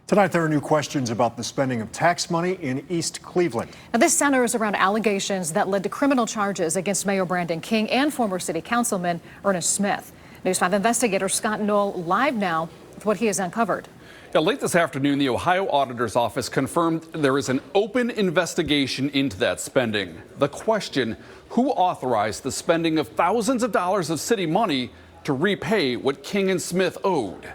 Tonight, there are new questions about the spending of tax money in East Cleveland. Now, this centers around allegations that led to criminal charges against Mayor Brandon King and former city councilman Ernest Smith. News 5 investigator Scott Knoll live now with what he has uncovered. Now, late this afternoon, the Ohio Auditor's Office confirmed there is an open investigation into that spending. The question, who authorized the spending of thousands of dollars of city money to repay what King and Smith owed?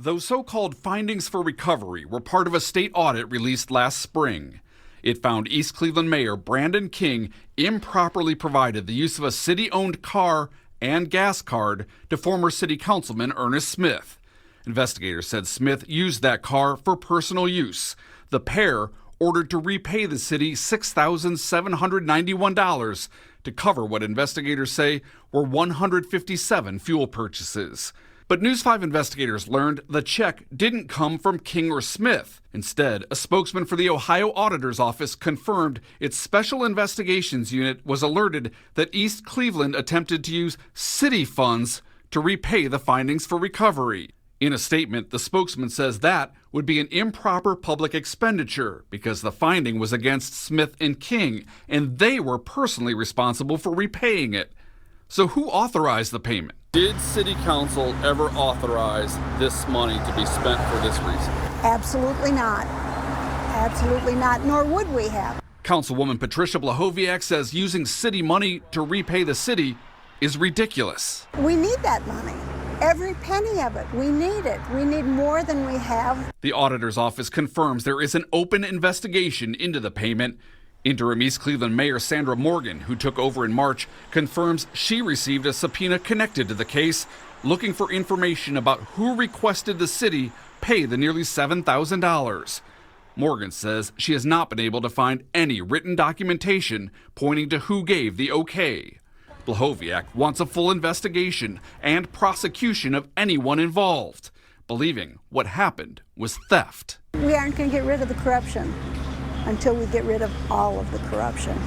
Those so-called findings for recovery were part of a state audit released last spring. It found East Cleveland Mayor Brandon King improperly provided the use of a city-owned car and gas card to former city councilman Ernest Smith. Investigators said Smith used that car for personal use. The pair ordered to repay the city $6,791 to cover what investigators say were 157 fuel purchases. But News 5 investigators learned the check didn't come from King or Smith. Instead, a spokesman for the Ohio Auditor's Office confirmed its Special Investigations Unit was alerted that East Cleveland attempted to use city funds to repay the findings for recovery. In a statement, the spokesman says that would be an improper public expenditure because the finding was against Smith and King, and they were personally responsible for repaying it. So who authorized the payment? Did City Council ever authorize this money to be spent for this reason? Absolutely not. Absolutely not, nor would we have. Councilwoman Patricia Blahoviak says using city money to repay the city is ridiculous. We need that money. Every penny of it. We need it. We need more than we have. The Auditor's Office confirms there is an open investigation into the payment. Interim East Cleveland Mayor Sandra Morgan, who took over in March, confirms she received a subpoena connected to the case, looking for information about who requested the city pay the nearly $7,000. Morgan says she has not been able to find any written documentation pointing to who gave the okay. Blahoviak wants a full investigation and prosecution of anyone involved, believing what happened was theft. We aren't going to get rid of the corruption until we get rid of all of the corruption.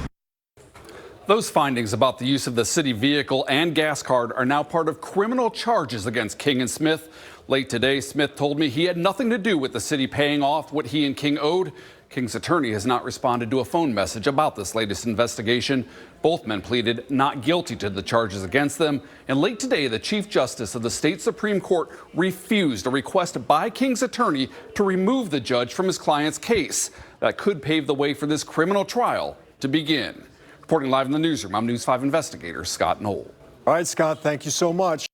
Those findings about the use of the city vehicle and gas card are now part of criminal charges against King and Smith. Late today, Smith told me he had nothing to do with the city paying off what he and King owed. King's attorney has not responded to a phone message about this latest investigation. Both men pleaded not guilty to the charges against them. And late today, the Chief Justice of the state Supreme Court refused a request by King's attorney to remove the judge from his client's case. That could pave the way for this criminal trial to begin. Reporting live in the newsroom, I'm News 5 investigator Scott Knoll. All right, Scott, thank you so much.